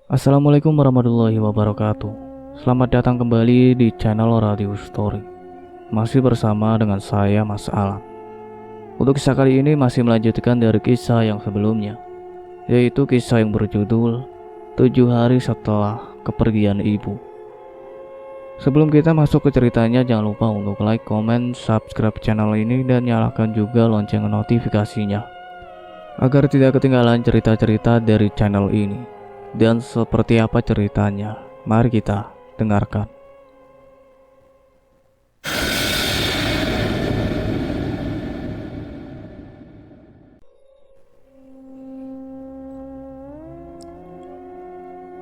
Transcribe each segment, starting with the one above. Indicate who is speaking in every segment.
Speaker 1: Assalamualaikum warahmatullahi wabarakatuh. Selamat datang kembali di channel Radio Story. Masih bersama dengan saya Mas Alam. Untuk kisah kali ini masih melanjutkan dari kisah yang sebelumnya, yaitu kisah yang berjudul 7 hari setelah kepergian ibu. Sebelum kita masuk ke ceritanya, jangan lupa untuk like, comment, subscribe channel ini dan nyalakan juga lonceng notifikasinya agar tidak ketinggalan cerita-cerita dari channel ini. Dan seperti apa ceritanya? Mari kita dengarkan.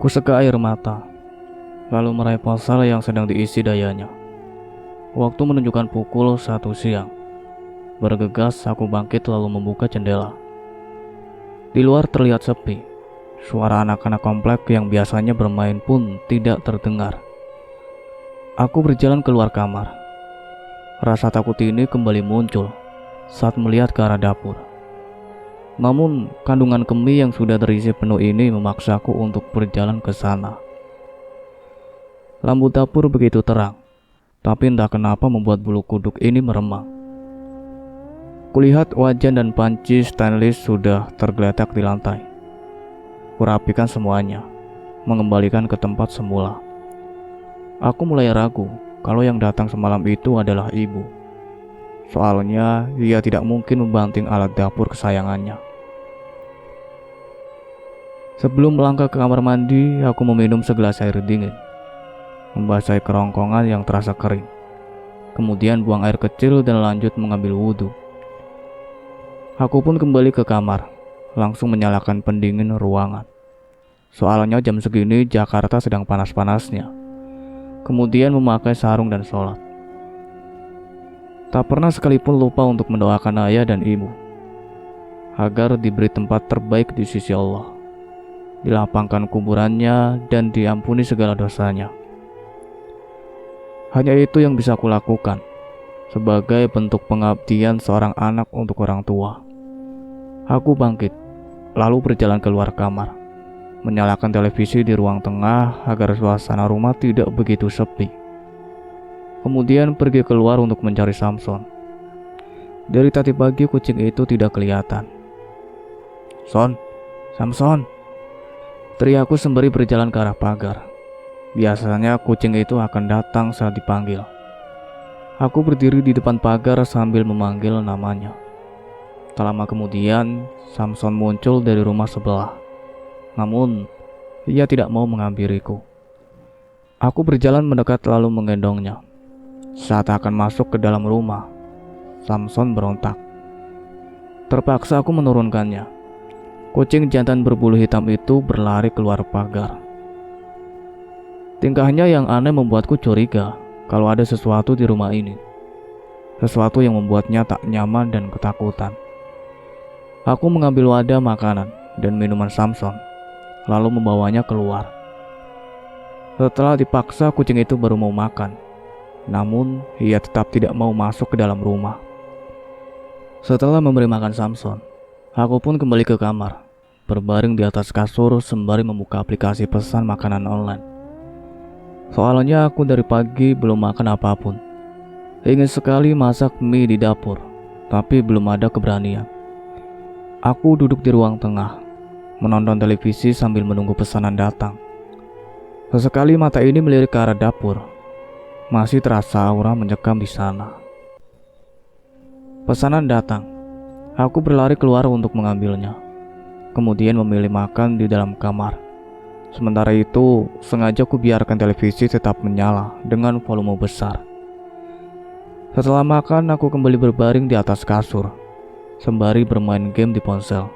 Speaker 1: Kuseka air mata, lalu meraih ponsel yang sedang diisi dayanya. Waktu menunjukkan pukul 1 siang. Bergegas aku bangkit lalu membuka jendela. Di luar terlihat sepi. Suara anak-anak komplek yang biasanya bermain pun tidak terdengar. Aku berjalan keluar kamar. Rasa takut ini kembali muncul saat melihat ke arah dapur. Namun, kandungan kemih yang sudah terisi penuh ini memaksaku untuk berjalan ke sana. Lampu dapur begitu terang, tapi entah kenapa membuat bulu kuduk ini meremang. Kulihat wajan dan panci stainless sudah tergeletak di lantai. Kurapikan semuanya, mengembalikan ke tempat semula. Aku mulai ragu kalau yang datang semalam itu adalah ibu. Soalnya dia tidak mungkin membanting alat dapur kesayangannya. Sebelum melangkah ke kamar mandi, aku meminum segelas air dingin, membasahi kerongkongan yang terasa kering. Kemudian buang air kecil dan lanjut mengambil wudhu. Aku pun kembali ke kamar, langsung menyalakan pendingin ruangan. Soalnya jam segini Jakarta sedang panas-panasnya. Kemudian memakai sarung dan sholat. Tak pernah sekalipun lupa untuk mendoakan ayah dan ibu agar diberi tempat terbaik di sisi Allah, dilapangkan kuburannya dan diampuni segala dosanya. Hanya itu yang bisa kulakukan sebagai bentuk pengabdian seorang anak untuk orang tua. Aku bangkit, lalu berjalan keluar kamar, menyalakan televisi di ruang tengah agar suasana rumah tidak begitu sepi. Kemudian pergi keluar untuk mencari Samson. Dari tadi pagi kucing itu tidak kelihatan. Samson, teriakku sembari berjalan ke arah pagar. Biasanya kucing itu akan datang saat dipanggil. Aku berdiri di depan pagar sambil memanggil namanya. Tak lama kemudian, Samson muncul dari rumah sebelah. Namun, ia tidak mau menghampiriku. Aku berjalan mendekat lalu menggendongnya. Saat akan masuk ke dalam rumah, Samson berontak. Terpaksa aku menurunkannya. Kucing jantan berbulu hitam itu berlari keluar pagar. Tingkahnya yang aneh membuatku curiga kalau ada sesuatu di rumah ini. Sesuatu yang membuatnya tak nyaman dan ketakutan. Aku mengambil wadah makanan dan minuman Samson, lalu membawanya keluar. Setelah dipaksa, kucing itu baru mau makan. Namun, ia tetap tidak mau masuk ke dalam rumah. Setelah memberi makan Samson, aku pun kembali ke kamar, berbaring di atas kasur sembari membuka aplikasi pesan makanan online. Soalnya aku dari pagi belum makan apapun. Ingin sekali masak mie di dapur, tapi belum ada keberanian. Aku duduk di ruang tengah, menonton televisi sambil menunggu pesanan datang. Sesekali mata ini melirik ke arah dapur. Masih terasa aura mencekam di sana. Pesanan datang. Aku berlari keluar untuk mengambilnya. Kemudian memilih makan di dalam kamar. Sementara itu, sengaja ku biarkan televisi tetap menyala dengan volume besar. Setelah makan, aku kembali berbaring di atas kasur, sembari bermain game di ponsel.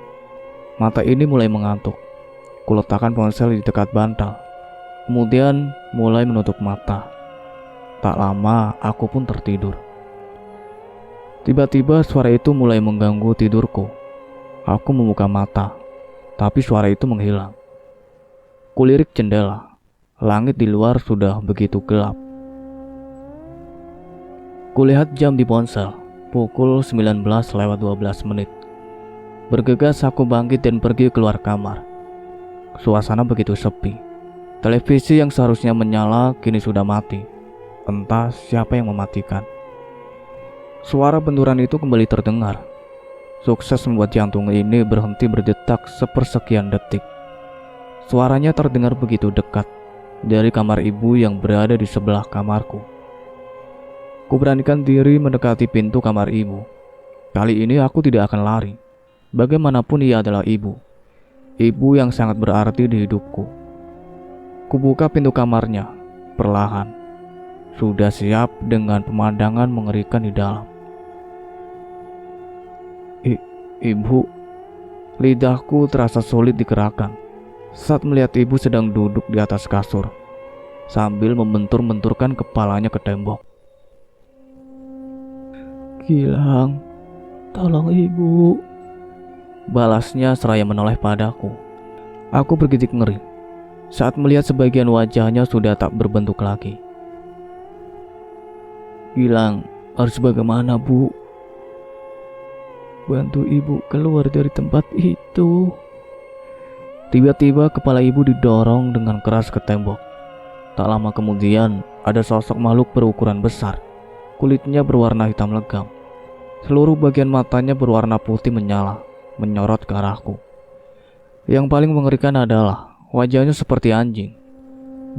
Speaker 1: Mata ini mulai mengantuk. Kuletakkan ponsel di dekat bantal, kemudian mulai menutup mata. Tak lama aku pun tertidur. Tiba-tiba suara itu mulai mengganggu tidurku. Aku membuka mata, tapi suara itu menghilang. Kulirik jendela. Langit di luar sudah begitu gelap. Kulihat jam di ponsel, pukul 19:12. Bergegas aku bangkit dan pergi keluar kamar. suasana begitu sepi. Televisi yang seharusnya menyala kini sudah mati. Entah siapa yang mematikan. Suara benturan itu kembali terdengar. Sukses membuat jantung ini berhenti berdetak sepersekian detik. Suaranya terdengar begitu dekat dari kamar ibu yang berada di sebelah kamarku. Kuberanikan diri mendekati pintu kamar ibu. Kali ini aku tidak akan lari. Bagaimanapun ia adalah ibu. Ibu yang sangat berarti di hidupku. Kubuka pintu kamarnya perlahan. Sudah siap dengan pemandangan mengerikan di dalam. Ibu, lidahku terasa sulit digerakkan saat melihat ibu sedang duduk di atas kasur sambil membentur-benturkan kepalanya ke tembok. Gilang, tolong ibu, balasnya seraya menoleh padaku. Aku bergidik ngeri saat melihat sebagian wajahnya sudah tak berbentuk lagi. Gilang, harus bagaimana, Bu? Bantu ibu keluar dari tempat itu. Tiba-tiba kepala ibu didorong dengan keras ke tembok. Tak lama kemudian ada sosok makhluk berukuran besar. Kulitnya berwarna hitam legam. Seluruh bagian matanya berwarna putih menyala, menyorot ke arahku. Yang paling mengerikan adalah wajahnya seperti anjing,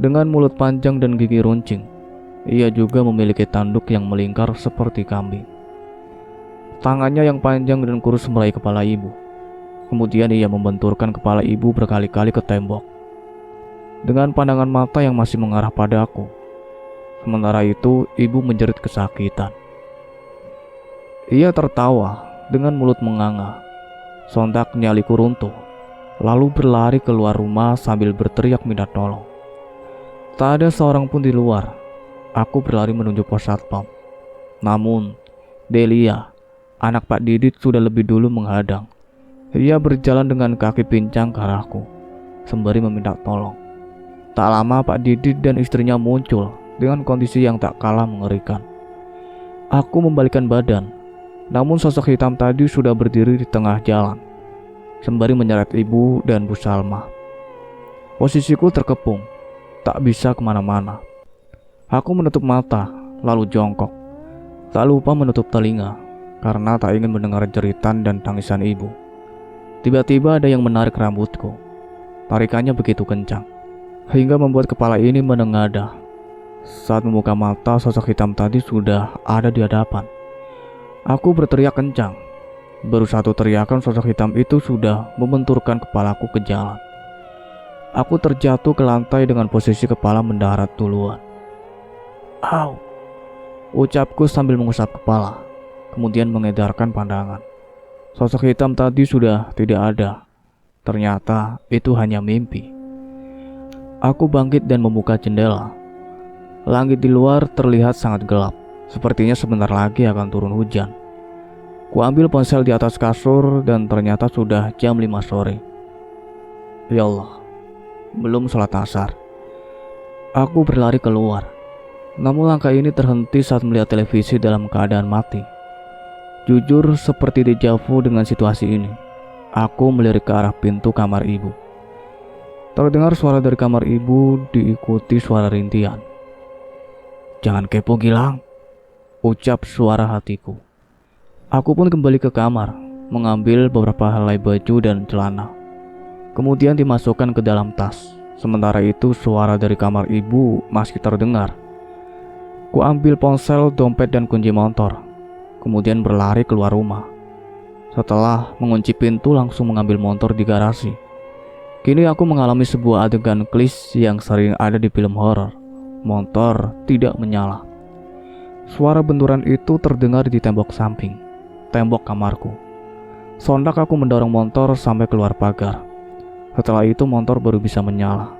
Speaker 1: dengan mulut panjang dan gigi runcing. Ia juga memiliki tanduk yang melingkar seperti kambing. Tangannya yang panjang dan kurus meraih kepala ibu. Kemudian ia membenturkan kepala ibu berkali-kali ke tembok dengan pandangan mata yang masih mengarah padaku. Sementara itu, ibu menjerit kesakitan. Ia tertawa dengan mulut menganga. Sontak nyaliku runtuh, lalu berlari keluar rumah sambil berteriak minta tolong. Tak ada seorang pun di luar. Aku berlari menuju pos satpam. Namun, Delia, anak Pak Didit, sudah lebih dulu menghadang. Ia berjalan dengan kaki pincang ke arahku, sembari meminta tolong. Tak lama Pak Didit dan istrinya muncul dengan kondisi yang tak kalah mengerikan. Aku membalikkan badan, namun sosok hitam tadi sudah berdiri di tengah jalan, sembari menyeret ibu dan Bu Salma. Posisiku terkepung, tak bisa kemana-mana. Aku menutup mata, lalu jongkok. Tak lupa menutup telinga, karena tak ingin mendengar jeritan dan tangisan ibu. Tiba-tiba ada yang menarik rambutku. Tarikannya begitu kencang, hingga membuat kepala ini menengadah. Saat membuka mata, sosok hitam tadi sudah ada di hadapan. Aku berteriak kencang. Baru satu teriakan, sosok hitam itu sudah membenturkan kepalaku ke jalan. Aku terjatuh ke lantai dengan posisi kepala mendarat duluan. Au! Ucapku sambil mengusap kepala, kemudian mengedarkan pandangan. Sosok hitam tadi sudah tidak ada. Ternyata itu hanya mimpi. Aku bangkit dan membuka jendela. Langit di luar terlihat sangat gelap. Sepertinya sebentar lagi akan turun hujan. Ku ambil ponsel di atas kasur dan ternyata sudah jam 5 sore. Ya Allah, belum sholat asar. Aku berlari keluar. Namun langkah ini terhenti saat melihat televisi dalam keadaan mati. Jujur seperti dejavu dengan situasi ini. Aku melirik ke arah pintu kamar ibu. Terdengar suara dari kamar ibu diikuti suara rintian. Jangan kepo Gilang, ucap suara hatiku. Aku pun kembali ke kamar, mengambil beberapa helai baju dan celana. Kemudian dimasukkan ke dalam tas. Sementara itu suara dari kamar ibu masih terdengar. Ku ambil ponsel, dompet, dan kunci motor. Kemudian berlari keluar rumah. Setelah mengunci pintu, langsung mengambil motor di garasi. Kini aku mengalami sebuah adegan klis yang sering ada di film horor. Motor tidak menyala. Suara benturan itu terdengar di tembok samping, tembok kamarku. Sontak aku mendorong motor sampai keluar pagar. Setelah itu motor baru bisa menyala.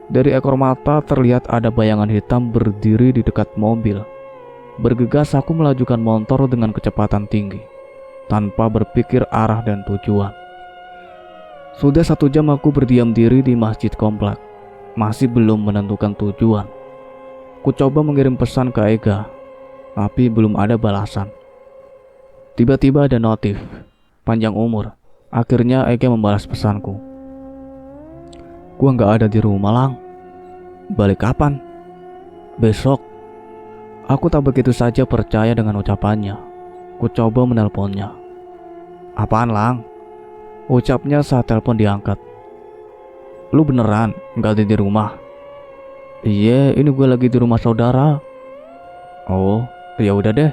Speaker 1: Dari ekor mata terlihat ada bayangan hitam berdiri di dekat mobil. Bergegas aku melajukan motor dengan kecepatan tinggi, tanpa berpikir arah dan tujuan. Sudah 1 jam aku berdiam diri di masjid komplek, masih belum menentukan tujuan. Ku coba mengirim pesan ke Ega, tapi belum ada balasan. Tiba-tiba ada notif, panjang umur. Akhirnya Ega membalas pesanku. Gua nggak ada di rumah, Lang. Balik kapan? Besok. Aku tak begitu saja percaya dengan ucapannya. Ku coba menelponnya. Apaan, Lang? Ucapnya saat telepon diangkat. Lu beneran nggak ada di rumah? Iya, ini gue lagi di rumah saudara. Oh, ya udah deh.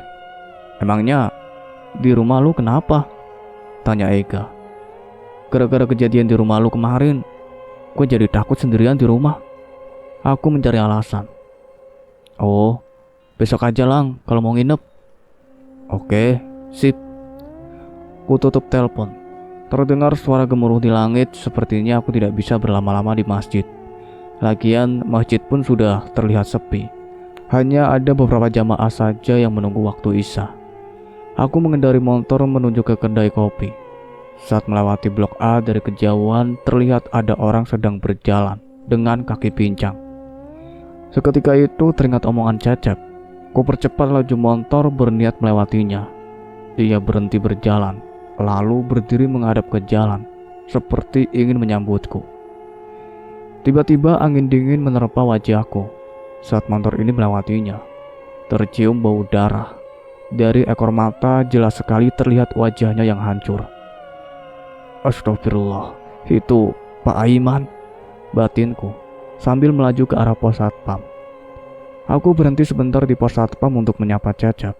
Speaker 1: Emangnya di rumah lu kenapa? Tanya Ega. Gara-gara kejadian di rumah lu kemarin, gue jadi takut sendirian di rumah. Aku mencari alasan. Oh, besok aja, Lang, kalau mau nginep. Oke, sip. Ku tutup telepon. Terdengar suara gemuruh di langit, sepertinya aku tidak bisa berlama-lama di masjid. Lagian, masjid pun sudah terlihat sepi. Hanya ada beberapa jamaah saja yang menunggu waktu Isya. Aku mengendari motor menuju ke kedai kopi. Saat melewati blok A dari kejauhan, terlihat ada orang sedang berjalan dengan kaki pincang. Seketika itu teringat omongan Cecep. Ku percepat laju motor berniat melewatinya. Ia berhenti berjalan, lalu berdiri menghadap ke jalan, seperti ingin menyambutku. Tiba-tiba angin dingin menerpa wajahku saat motor ini melewatinya. Tercium bau darah. Dari ekor mata jelas sekali terlihat wajahnya yang hancur. Astagfirullah, itu Pak Aiman, batinku sambil melaju ke arah pos satpam. Aku berhenti sebentar di pos satpam untuk menyapa Cecep.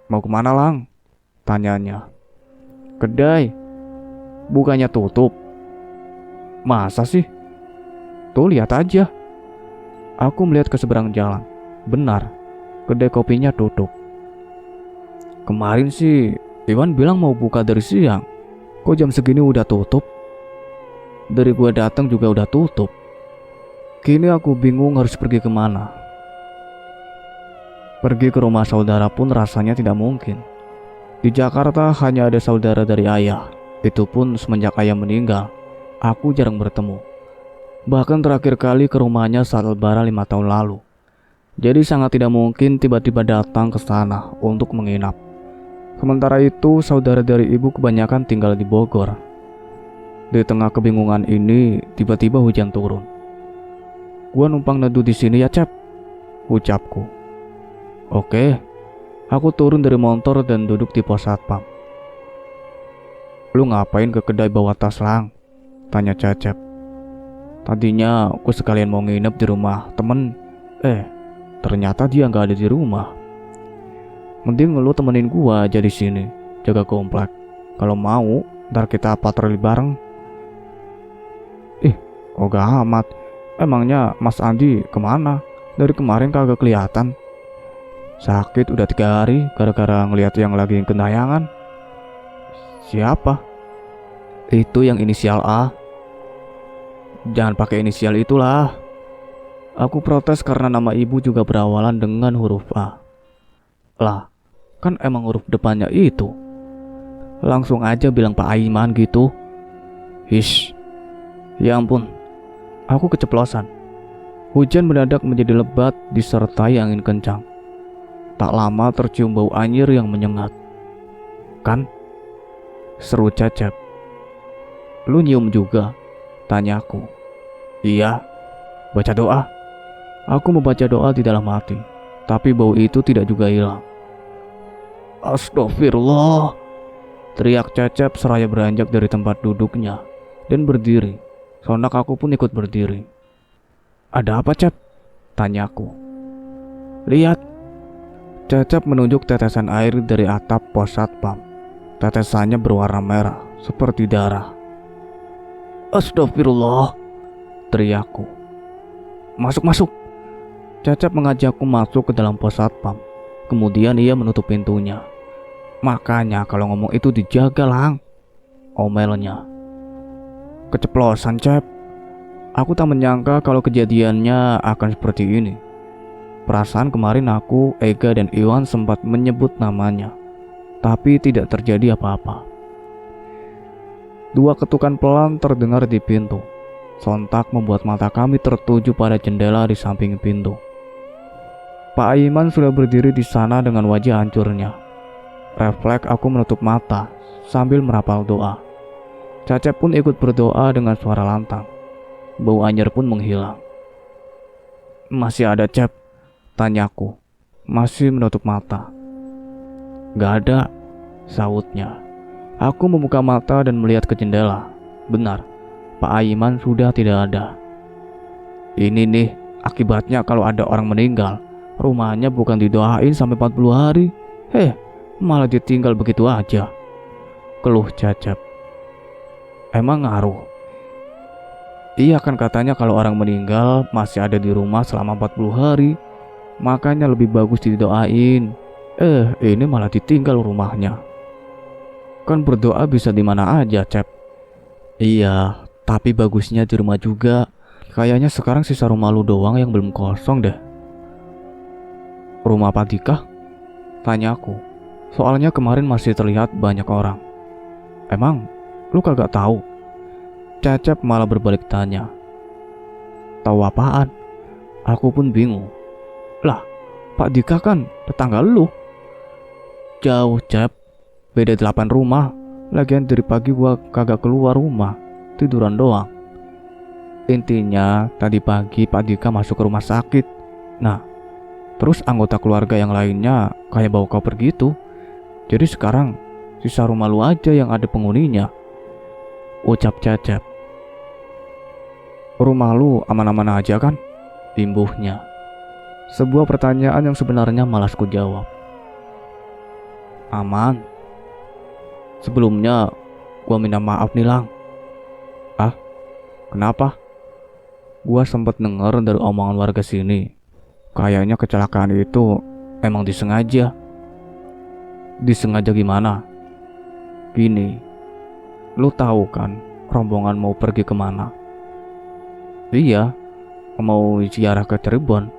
Speaker 1: Mau kemana, Lang? Tanyanya. Kedai. Bukannya tutup. Masa sih? Tuh lihat aja. Aku melihat ke seberang jalan. Benar, kedai kopinya tutup. Kemarin sih Iwan bilang mau buka dari siang. Kok jam segini udah tutup? Dari gua datang juga udah tutup. Kini aku bingung harus pergi kemana. Pergi ke rumah saudara pun rasanya tidak mungkin. Di Jakarta hanya ada saudara dari ayah. Itu pun semenjak ayah meninggal, aku jarang bertemu. Bahkan terakhir kali ke rumahnya saat lebaran 5 tahun lalu. Jadi sangat tidak mungkin tiba-tiba datang ke sana untuk menginap. Sementara itu saudara dari ibu kebanyakan tinggal di Bogor. Di tengah kebingungan ini tiba-tiba hujan turun. Gua numpang neduh di sini ya, Cep, ucapku. Oke, aku turun dari motor dan duduk di pos satpam. Lu ngapain ke kedai bawa tas, Lang? Tanya Cecep. Tadinya aku sekalian mau nginep di rumah temen. Ternyata dia nggak ada di rumah. Mending lu temenin gua aja di sini, jaga komplek. Kalau mau, ntar kita patroli bareng. Ogah amat. Emangnya Mas Andi kemana? Dari kemarin kagak kelihatan. Sakit udah 3 hari gara-gara ngeliat yang lagi kentayangan. Siapa? Itu yang inisial A. Jangan pakai inisial itulah. Aku protes karena nama ibu juga berawalan dengan huruf A. Lah, kan emang huruf depannya itu. Langsung aja bilang Pak Aiman gitu. Hish. Ya ampun. Aku keceplosan. Hujan mendadak menjadi lebat disertai angin kencang. Tak lama tercium bau anyir yang menyengat. Kan? Seru Cecep. Lu nyium juga? Tanyaku. Iya. Baca doa. Aku membaca doa di dalam hati, tapi bau itu tidak juga hilang. Astagfirullah, teriak Cecep seraya beranjak dari tempat duduknya dan berdiri. Sontak aku pun ikut berdiri. Ada apa, Cep? Tanyaku. Lihat. Cecep menunjuk tetesan air dari atap pos satpam. Tetesannya berwarna merah seperti darah. Astagfirullah, teriakku. Masuk. Cecep mengajakku masuk ke dalam pos satpam. Kemudian ia menutup pintunya. Makanya kalau ngomong itu dijaga, Lang, omelnya. Keceplosan, Cep. Aku tak menyangka kalau kejadiannya akan seperti ini. Perasaan kemarin aku, Ega dan Iwan sempat menyebut namanya, tapi tidak terjadi apa-apa. 2 ketukan pelan terdengar di pintu. Sontak membuat mata kami tertuju pada jendela di samping pintu. Pak Aiman sudah berdiri di sana dengan wajah hancurnya. Refleks aku menutup mata sambil merapal doa. Cecep pun ikut berdoa dengan suara lantang. bau anyir pun menghilang. Masih ada, Cep? Tanyaku, masih menutup mata. Gak ada, sautnya. Aku membuka mata dan melihat ke jendela. Benar, Pak Aiman sudah tidak ada. Ini nih, akibatnya kalau ada orang meninggal, rumahnya bukan didoain sampai 40 hari. Malah ditinggal begitu aja. Keluh Cecep. Emang ngaruh? Iya kan katanya kalau orang meninggal masih ada di rumah selama 40 hari. Makanya lebih bagus didoain. Ini malah ditinggal rumahnya. Kan berdoa bisa di mana aja, Cep. Iya, tapi bagusnya di rumah juga. Kayaknya sekarang sisa rumah lu doang yang belum kosong deh. Rumah Pak Dika? Tanyaku. Soalnya kemarin masih terlihat banyak orang. Emang lu kagak tahu? Cecep malah berbalik tanya. Tahu apaan? Aku pun bingung. Lah, Pak Dika kan tetangga lu. Jauh, Cep. Beda 8 rumah. Lagian dari pagi gua kagak keluar rumah, tiduran doang. Intinya tadi pagi Pak Dika masuk ke rumah sakit. Nah, terus anggota keluarga yang lainnya kayak bawa koper gitu. Jadi sekarang sisa rumah lu aja yang ada penghuninya, ucap Cecep. Rumah lu aman-aman aja kan? Imbuhnya. Sebuah pertanyaan yang sebenarnya malas ku jawab. Aman. Sebelumnya gua minta maaf nih, Lang. Ah, kenapa? Gua sempet denger dari omongan warga sini. Kayaknya kecelakaan itu emang disengaja. Disengaja gimana? Gini, lu tahu kan rombongan mau pergi kemana? Iya, mau ziarah ke Cirebon.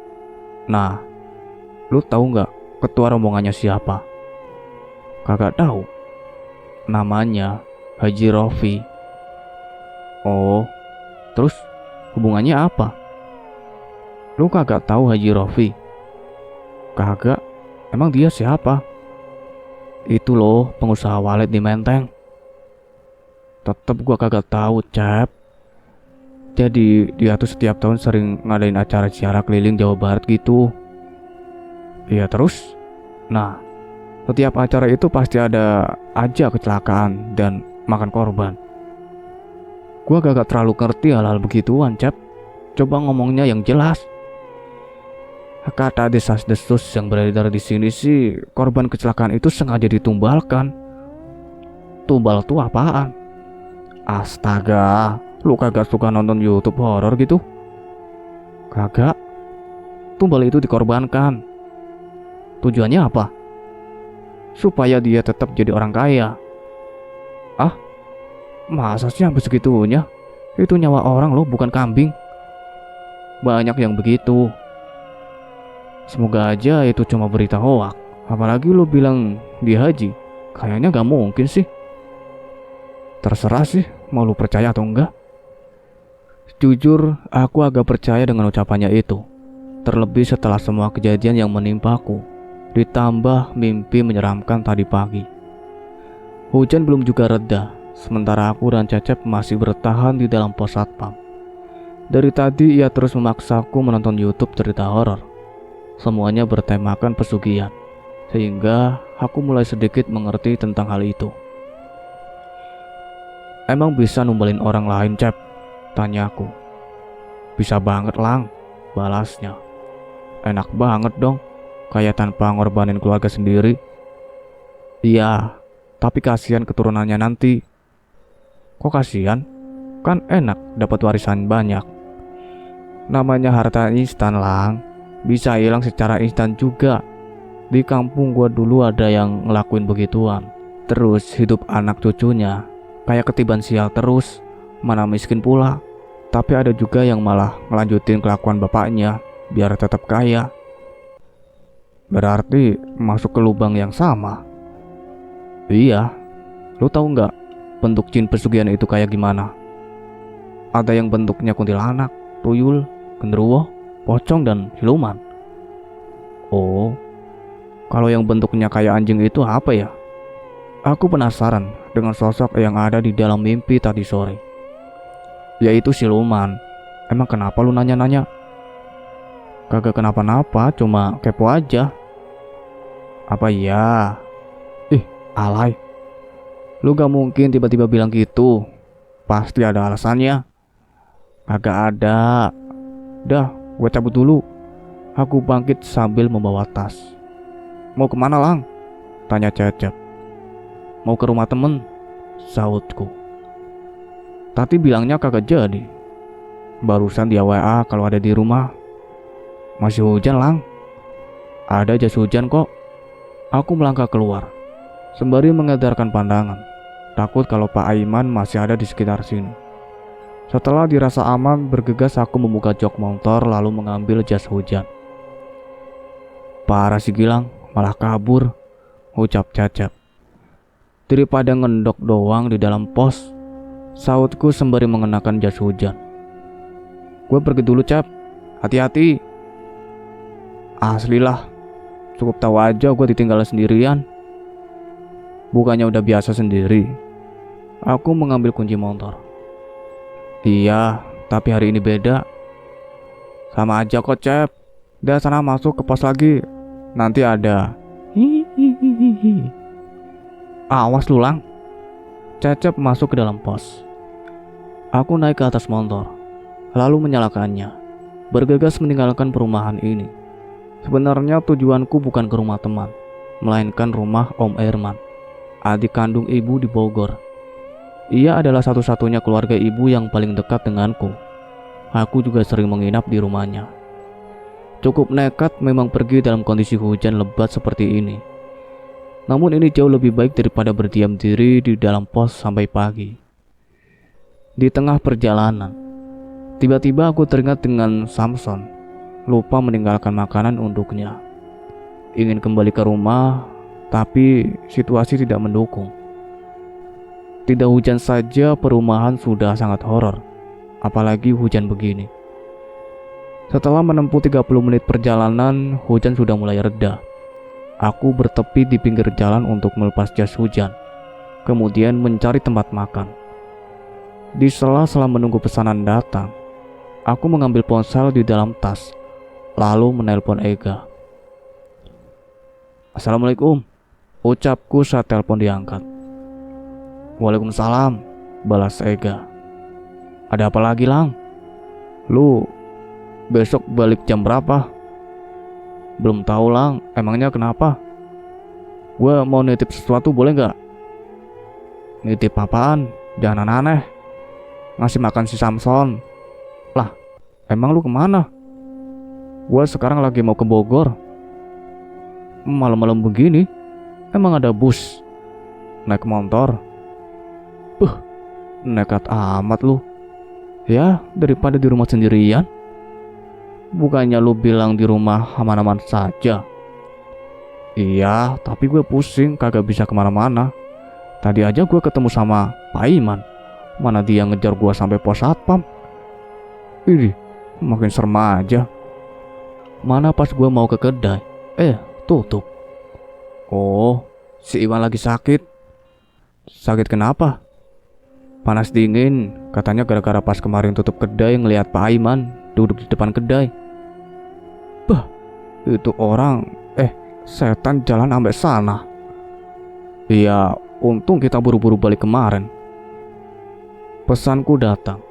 Speaker 1: Nah, lu tahu nggak ketua rombongannya siapa? Kagak tahu. Namanya Haji Rofi. Oh, terus hubungannya apa? Lu kagak tahu Haji Rofi? Kagak. Emang dia siapa? Itu loh, pengusaha walet di Menteng. Tetep gua kagak tahu, Cep. Jadi dia tuh setiap tahun sering ngadain acara ziarah keliling Jawa Barat gitu. Iya terus? Nah, setiap acara itu pasti ada aja kecelakaan dan makan korban. Gua gak terlalu ngerti hal-hal begituan, Cep. Coba ngomongnya yang jelas. Kata desas-desus yang beredar di sini sih, korban kecelakaan itu sengaja ditumbalkan. Tumbal tuh apaan? Astaga, lu kagak suka nonton YouTube horor gitu? Kagak. Tumbal itu dikorbankan. Tujuannya apa? Supaya dia tetap jadi orang kaya. Ah, masa sih sampai segitunya? Itu nyawa orang loh, bukan kambing. Banyak yang begitu. Semoga aja itu cuma berita hoak. Apalagi lo bilang dia haji. Kayaknya gak mungkin sih. Terserah sih, mau lo percaya atau enggak. Jujur, aku agak percaya dengan ucapannya itu. Terlebih setelah semua kejadian yang menimpaku, ditambah mimpi menyeramkan tadi pagi. Hujan belum juga reda, sementara aku dan Cecep masih bertahan di dalam pos satpam. Dari tadi ia terus memaksaku menonton YouTube cerita horor. Semuanya bertemakan pesugihan, sehingga aku mulai sedikit mengerti tentang hal itu. Emang bisa numbalin orang lain, Cep? Tanyaku. Bisa banget, Lang, balasnya. Enak banget dong, kayak tanpa ngorbanin keluarga sendiri. Iya, tapi kasihan keturunannya nanti. Kok kasihan? Kan enak dapat warisan banyak. Namanya harta instan, Lang. Bisa hilang secara instan juga. Di kampung gua dulu ada yang ngelakuin begituan. Terus hidup anak cucunya kayak ketiban sial terus, mana miskin pula. Tapi ada juga yang malah ngelanjutin kelakuan bapaknya biar tetap kaya. Berarti masuk ke lubang yang sama. Iya. Lu tahu nggak bentuk jin pesugihan itu kayak gimana? Ada yang bentuknya kuntilanak, tuyul, genderuwo, pocong, dan siluman. Oh, kalau yang bentuknya kayak anjing itu apa ya? Aku penasaran dengan sosok yang ada di dalam mimpi tadi sore. Yaitu siluman. Emang kenapa lu nanya-nanya? Kagak kenapa-napa, cuma kepo aja. Apa iya? Ih, alay. Lu gak mungkin tiba-tiba bilang gitu. Pasti ada alasannya. Kagak ada. Dah, gue cabut dulu. Aku bangkit sambil membawa tas. Mau kemana, Lang? Tanya Cecep. Mau ke rumah temen, sahutku. Tati bilangnya kagak jadi. Barusan dia WA kalau ada di rumah. Masih hujan, Lang. Ada jas hujan kok. Aku melangkah keluar, sembari mengedarkan pandangan. Takut kalau Pak Aiman masih ada di sekitar sini. Setelah dirasa aman, bergegas aku membuka jok motor lalu mengambil jas hujan. Parah si Gilang, malah kabur, ucap Cecep. Daripada ngendok doang di dalam pos, sahutku sembari mengenakan jas hujan. Gue pergi dulu, Cep. Hati-hati. Aslilah, cukup tahu aja gue ditinggal sendirian. Bukannya udah biasa sendiri. Aku mengambil kunci motor. Iya, tapi hari ini beda. Sama aja kok, Cep. Udah sana masuk ke pos lagi. Nanti ada. Hihihihi. Awas lu, Lang. Cecep masuk ke dalam pos. Aku naik ke atas motor, lalu menyalakannya. Bergegas meninggalkan perumahan ini. Sebenarnya tujuanku bukan ke rumah teman, melainkan rumah Om Herman, adik kandung ibu di Bogor. Ia adalah satu-satunya keluarga ibu yang paling dekat denganku. Aku juga sering menginap di rumahnya. Cukup nekat memang pergi dalam kondisi hujan lebat seperti ini. Namun ini jauh lebih baik daripada berdiam diri di dalam pos sampai pagi. Di tengah perjalanan, tiba-tiba aku teringat dengan Samson. Lupa meninggalkan makanan untuknya. Ingin kembali ke rumah, tapi situasi tidak mendukung. Tidak hujan saja perumahan sudah sangat horor, apalagi hujan begini. Setelah menempuh 30 menit perjalanan, hujan sudah mulai reda. Aku bertepi di pinggir jalan untuk melepas jas hujan, kemudian mencari tempat makan. Di sela-sela menunggu pesanan datang, aku mengambil ponsel di dalam tas, lalu menelpon Ega. Assalamualaikum, ucapku saat telepon diangkat. Waalaikumsalam, balas Ega. Ada apa lagi, Lang? Lu besok balik jam berapa? Belum tahu, Lang. Emangnya kenapa? Gue mau nitip sesuatu, boleh gak? Nitip apaan? Jangan aneh-aneh. Ngasih makan si Samson. Lah, emang lu kemana? Gue sekarang lagi mau ke Bogor. Malam-malam begini, emang ada bus? Naik motor? Nekat amat lu. Ya, daripada di rumah sendirian. Bukannya lu bilang di rumah aman-aman saja. Iya, tapi gue pusing, kagak bisa kemana-mana. Tadi aja gue ketemu sama Pak Iman. Mana dia ngejar gue sampai pos satpam. Ih, makin serem aja. Mana pas gue mau ke kedai, tutup. Oh, si Iwan lagi sakit. Sakit kenapa? Panas dingin, katanya gara-gara pas kemarin tutup kedai ngelihat Pak Aiman duduk di depan kedai. Bah, itu orang, setan jalan sampai sana. Iya, untung kita buru-buru balik kemarin. Pesanku datang.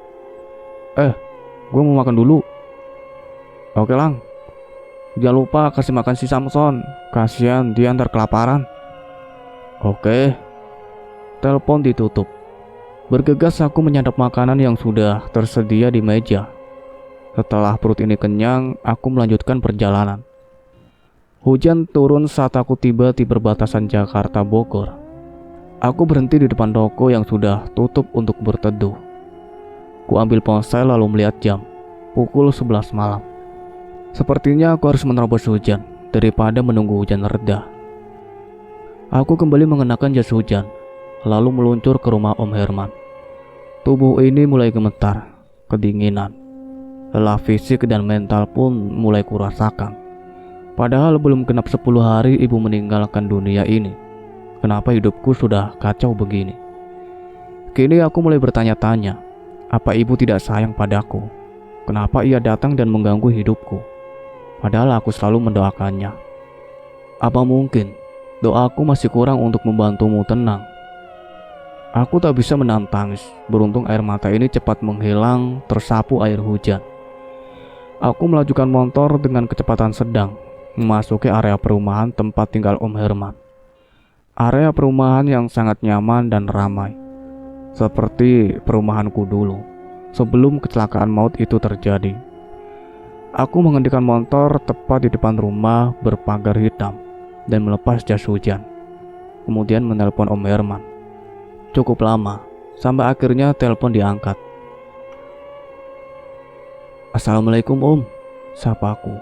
Speaker 1: Gue mau makan dulu. Oke, Lang. Jangan lupa kasih makan si Samson. Kasihan dia ntar kelaparan. Oke. Telepon ditutup. Bergegas aku menyantap makanan yang sudah tersedia di meja. Setelah perut ini kenyang, aku melanjutkan perjalanan. Hujan turun saat aku tiba di perbatasan Jakarta Bogor. Aku berhenti di depan toko yang sudah tutup untuk berteduh. Ku ambil ponsel lalu melihat jam. Pukul 11 malam. Sepertinya aku harus menerobos hujan daripada menunggu hujan reda. Aku kembali mengenakan jas hujan, lalu meluncur ke rumah Om Herman. Tubuh ini mulai gemetar, kedinginan. Lelah fisik dan mental pun mulai kurasakan. Padahal belum genap 10 hari ibu meninggalkan dunia ini. Kenapa hidupku sudah kacau begini? Kini aku mulai bertanya-tanya, apa ibu tidak sayang padaku? Kenapa ia datang dan mengganggu hidupku? Padahal aku selalu mendoakannya. Apa mungkin doaku masih kurang untuk membantumu tenang? Aku tak bisa menahan tangis. Beruntung air mata ini cepat menghilang tersapu air hujan. Aku melajukan motor dengan kecepatan sedang, memasuki area perumahan tempat tinggal Om Herman. Area perumahan yang sangat nyaman dan ramai, seperti perumahanku dulu, sebelum kecelakaan maut itu terjadi. Aku menghentikan motor tepat di depan rumah berpagar hitam dan melepas jas hujan. Kemudian menelpon Om Herman. Cukup lama, sampai akhirnya telepon diangkat. "Assalamualaikum Om," sapaku.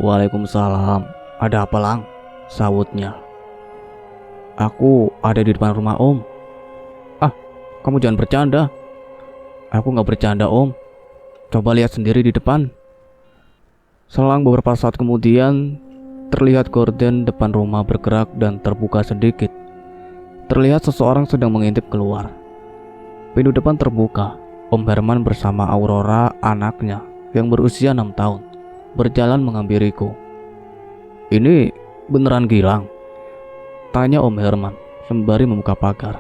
Speaker 1: "Waalaikumsalam. Ada apa Lang?" sahutnya. "Aku ada di depan rumah Om." "Ah, kamu jangan bercanda." "Aku gak bercanda Om. Coba lihat sendiri di depan." Selang beberapa saat kemudian, terlihat gorden depan rumah bergerak dan terbuka sedikit. Terlihat seseorang sedang mengintip keluar. Pintu depan terbuka. Om Herman bersama Aurora, anaknya yang berusia 6 tahun, berjalan menghampiriku. "Ini beneran Gilang?" tanya Om Herman sembari membuka pagar.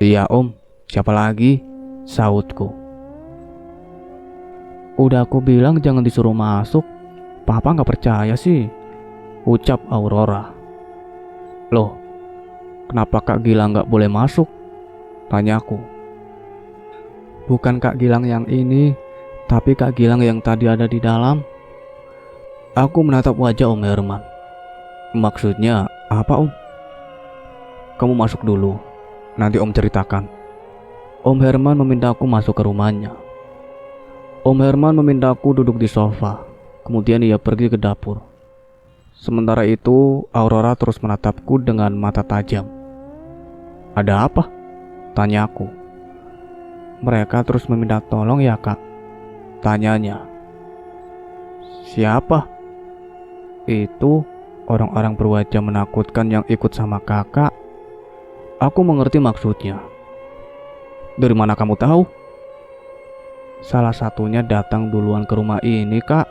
Speaker 1: "Iya Om, siapa lagi?" sahutku. "Udah aku bilang jangan disuruh masuk, Papa gak percaya sih," ucap Aurora. "Loh, kenapa Kak Gilang gak boleh masuk?" tanyaku. "Bukan Kak Gilang yang ini, tapi Kak Gilang yang tadi ada di dalam." Aku menatap wajah Om Herman. "Maksudnya apa Om?" "Kamu masuk dulu, nanti Om ceritakan." Om Herman memintaku masuk ke rumahnya. Om Herman memintaku duduk di sofa. Kemudian ia pergi ke dapur. Sementara itu, Aurora terus menatapku dengan mata tajam. "Ada apa?" tanyaku. "Mereka terus meminta tolong ya Kak?" tanyanya. "Siapa?" "Itu orang-orang berwajah menakutkan yang ikut sama kakak." Aku mengerti maksudnya. "Dari mana kamu tahu?" "Salah satunya datang duluan ke rumah ini Kak."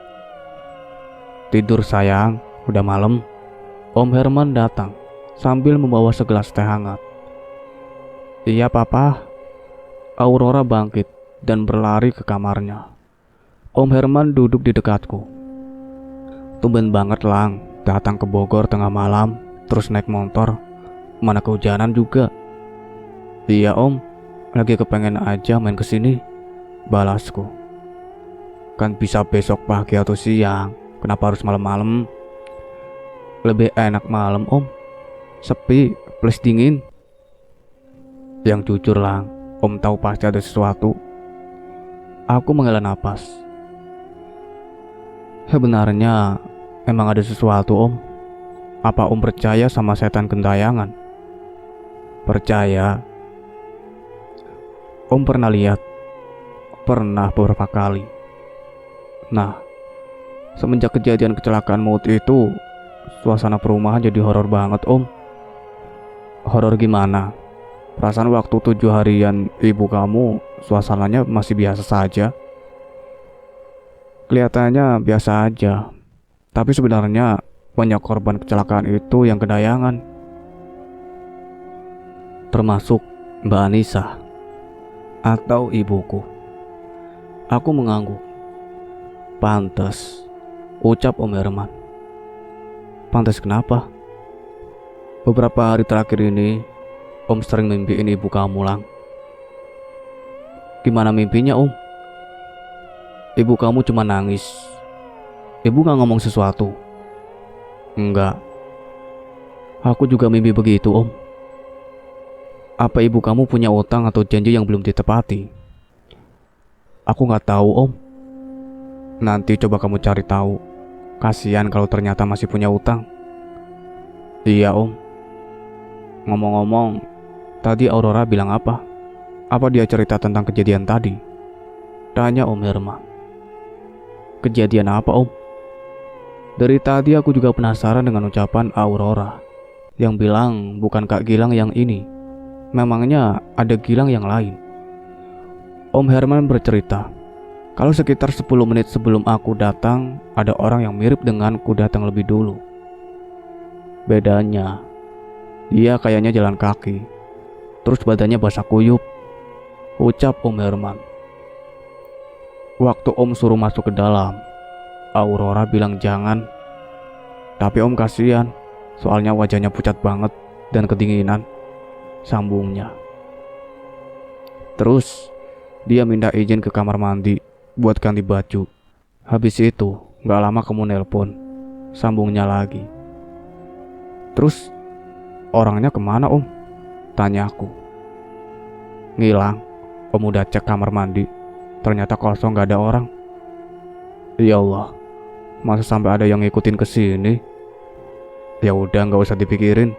Speaker 1: "Tidur sayang, udah malam." Om Herman datang sambil membawa segelas teh hangat. "Iya Papa." Aurora bangkit dan berlari ke kamarnya. Om Herman duduk di dekatku. "Tumben banget Lang, datang ke Bogor tengah malam, terus naik motor. Mana kehujanan juga." "Iya Om, lagi kepengen aja main kesini," balasku. "Kan bisa besok pagi atau siang, kenapa harus malam-malam?" "Lebih enak malam Om, sepi plus dingin." "Yang jujur Lang, Om tahu pasti ada sesuatu." Aku menghela napas. "Sebenarnya emang ada sesuatu Om. Apa Om percaya sama setan gentayangan?" "Percaya." "Om pernah lihat?" "Pernah beberapa kali." "Nah, semenjak kejadian kecelakaan maut itu, suasana perumahan jadi horor banget Om." "Horor gimana? Perasaan waktu 7 harian ibu kamu, suasananya masih biasa saja." "Kelihatannya biasa aja, tapi sebenarnya banyak korban kecelakaan itu yang gentayangan, termasuk Mbak Anissa atau ibuku." Aku mengangguk. "Pantes," ucap Om Herman. "Pantes kenapa?" "Beberapa hari terakhir ini Om sering mimpiin ibu kamu Lang." "Gimana mimpinya Om?" "Ibu kamu cuma nangis." "Ibu gak ngomong sesuatu?" "Enggak." "Aku juga mimpi begitu Om." "Apa ibu kamu punya utang atau janji yang belum ditepati?" "Aku gak tahu Om." "Nanti coba kamu cari tahu. Kasihan kalau ternyata masih punya utang." "Iya Om." "Ngomong-ngomong, tadi Aurora bilang apa? Apa dia cerita tentang kejadian tadi?" tanya Om Herman. "Kejadian apa Om?" Dari tadi aku juga penasaran dengan ucapan Aurora yang bilang bukan Kak Gilang yang ini. Memangnya ada Gilang yang lain? Om Herman bercerita Kalau sekitar 10 menit sebelum aku datang, ada orang yang mirip denganku datang lebih dulu. Bedanya, dia kayaknya jalan kaki, terus badannya basah kuyup, ucap Om Herman. Waktu Om suruh masuk ke dalam, Aurora bilang jangan. Tapi Om kasihan, soalnya wajahnya pucat banget dan kedinginan, sambungnya. Terus, dia minta izin ke kamar mandi buat ganti baju. Habis itu, gak lama kamu nelpon, sambungnya lagi. Terus, orangnya kemana Om? Tanya aku. Ngilang. Om udah cek kamar mandi, ternyata kosong, gak ada orang. Ya Allah, masa sampai ada yang ngikutin ke sini? Ya udah, nggak usah dipikirin.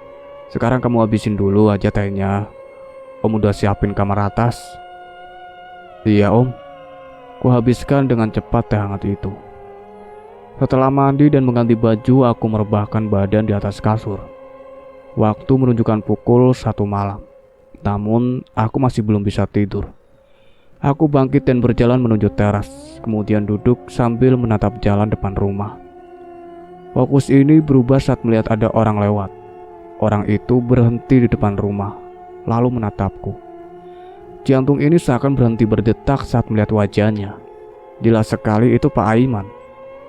Speaker 1: Sekarang kamu habisin dulu aja tehnya. Om udah siapin kamar atas. Iya Om, ku habiskan dengan cepat teh hangat itu. Setelah mandi dan mengganti baju, aku merebahkan badan di atas kasur. Waktu menunjukkan pukul 1 malam. Namun, aku masih belum bisa tidur. Aku bangkit dan berjalan menuju teras, kemudian duduk sambil menatap jalan depan rumah. Fokus ini berubah saat melihat ada orang lewat. Orang itu berhenti di depan rumah, lalu menatapku. Jantung ini seakan berhenti berdetak saat melihat wajahnya. Jelas sekali itu Pak Aiman.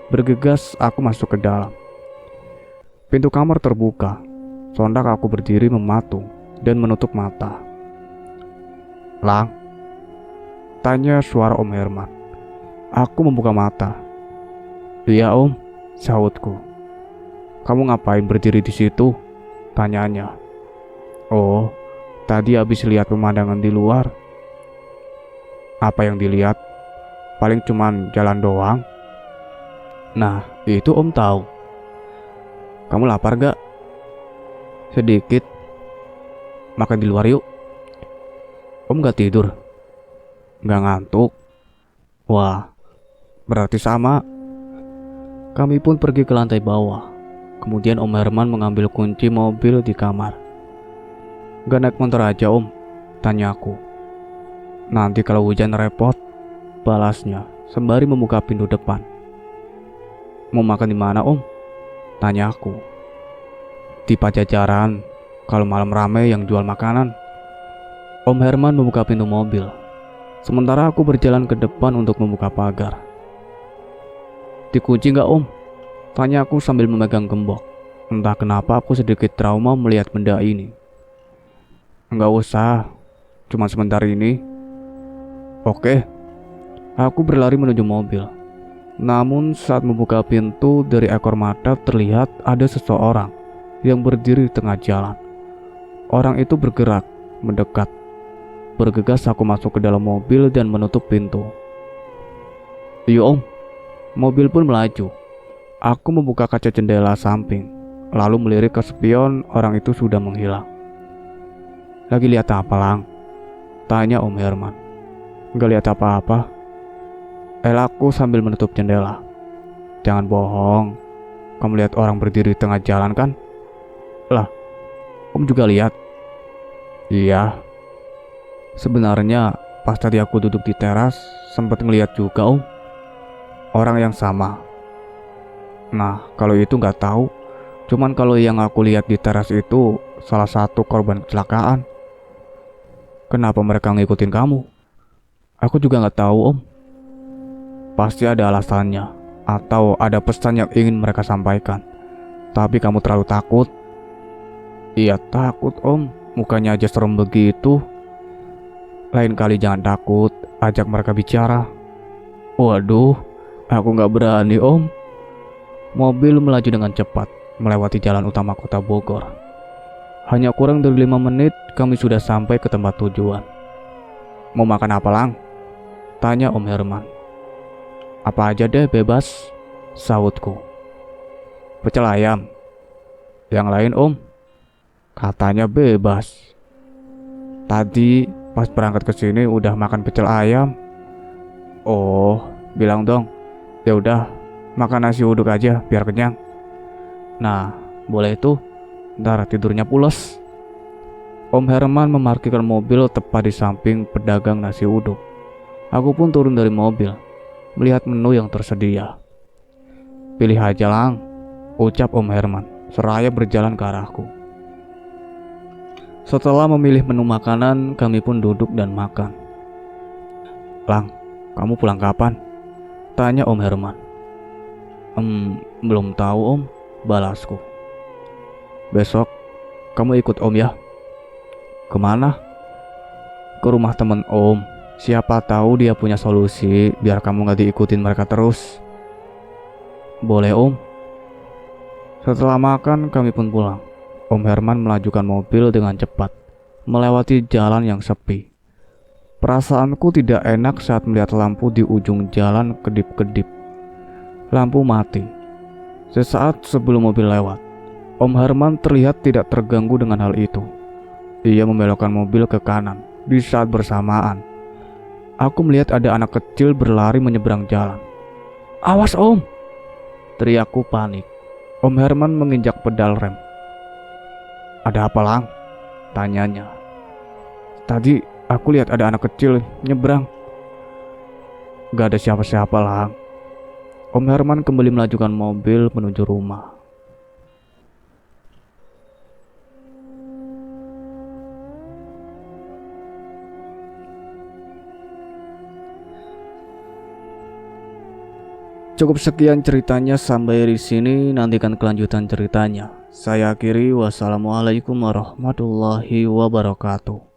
Speaker 1: Bergegas aku masuk ke dalam. Pintu kamar terbuka. Sontak aku berdiri mematung dan menutup mata. Lang, tanya suara Om Herman. Aku membuka mata. Iya Om, sahutku. Kamu ngapain berdiri di situ? Tanyanya. Oh, tadi habis lihat pemandangan di luar. Apa yang dilihat? Paling cuman jalan doang. Nah, itu Om tahu. Kamu lapar gak? Sedikit. Makan di luar yuk. Om gak tidur? Gak ngantuk? Wah, berarti sama. Kami pun pergi ke lantai bawah. Kemudian Om Herman mengambil kunci mobil di kamar. Gak naik motor aja Om? Tanya aku. Nanti kalau hujan repot, balasnya sembari membuka pintu depan. Mau makan di mana Om? Tanya aku. Di Pajajaran, kalau malam rame yang jual makanan. Om Herman membuka pintu mobil, sementara aku berjalan ke depan untuk membuka pagar. Dikunci gak Om? Tanya aku sambil memegang gembok. Entah kenapa aku sedikit trauma melihat benda ini. Enggak usah, cuma sebentar ini. Oke. Aku berlari menuju mobil. Namun saat membuka pintu, dari ekor mata terlihat ada seseorang yang berdiri di tengah jalan. Orang itu bergerak, mendekat. Bergegas aku masuk ke dalam mobil dan menutup pintu. Iya Om. Mobil pun melaju. Aku membuka kaca jendela samping, lalu melirik ke spion. Orang itu sudah menghilang. Lagi lihat apa Lang? Tanya Om Herman. Gak lihat apa-apa. Elakku sambil menutup jendela. Jangan bohong. Kamu lihat orang berdiri di tengah jalan kan? Lah, Om juga lihat? Iya. Sebenarnya pas tadi aku duduk di teras sempat ngeliat juga Om. Orang yang sama. Nah, kalau itu nggak tahu. Cuman kalau yang aku lihat di teras itu salah satu korban kecelakaan. Kenapa mereka ngikutin kamu? Aku juga nggak tahu Om. Pasti ada alasannya atau ada pesan yang ingin mereka sampaikan. Tapi kamu terlalu takut. Iya takut Om. Mukanya aja serem begitu. Lain kali jangan takut, ajak mereka bicara. Waduh, aku nggak berani Om. Mobil melaju dengan cepat melewati jalan utama kota Bogor. Hanya kurang dari 5 menit kami sudah sampai ke tempat tujuan. Mau makan apa Lang? Tanya Om Herman. Apa aja deh bebas, sahutku. Pecel ayam. Yang lain Om? Katanya bebas. Tadi pas berangkat ke sini udah makan pecel ayam. Oh, bilang dong. Ya udah, makan nasi uduk aja biar kenyang. Nah, boleh tuh. Ntar tidurnya pules. Om Herman memarkirkan mobil tepat di samping pedagang nasi uduk. Aku pun turun dari mobil. melihat menu yang tersedia. "Pilih aja, Lang," ucap Om Herman seraya berjalan ke arahku. Setelah memilih menu makanan, kami pun duduk dan makan. "Lang, kamu pulang kapan?" tanya Om Herman. Belum tahu, Om," balasku. "Besok kamu ikut Om ya." "Kemana?" "Ke rumah temen Om. Siapa tahu dia punya solusi biar kamu gak diikutin mereka terus." "Boleh, Om." Setelah makan, kami pun pulang. Om Herman melajukan mobil dengan cepat, melewati jalan yang sepi. Perasaanku tidak enak saat melihat lampu di ujung jalan kedip-kedip. Lampu mati. Sesaat sebelum mobil lewat, Om Herman terlihat tidak terganggu dengan hal itu. Ia membelokkan mobil ke kanan. Di saat bersamaan, aku melihat ada anak kecil berlari menyeberang jalan. "Awas, Om!" teriakku panik. Om Herman menginjak pedal rem. "Ada apa, Lang?" tanyanya. "Tadi aku lihat ada anak kecil nyebrang." "Gak ada siapa-siapa, Lang." Om Herman kembali melajukan mobil menuju rumah. Cukup sekian ceritanya sampai di sini. Nantikan kelanjutan ceritanya. Saya akhiri. Wassalamualaikum warahmatullahi wabarakatuh.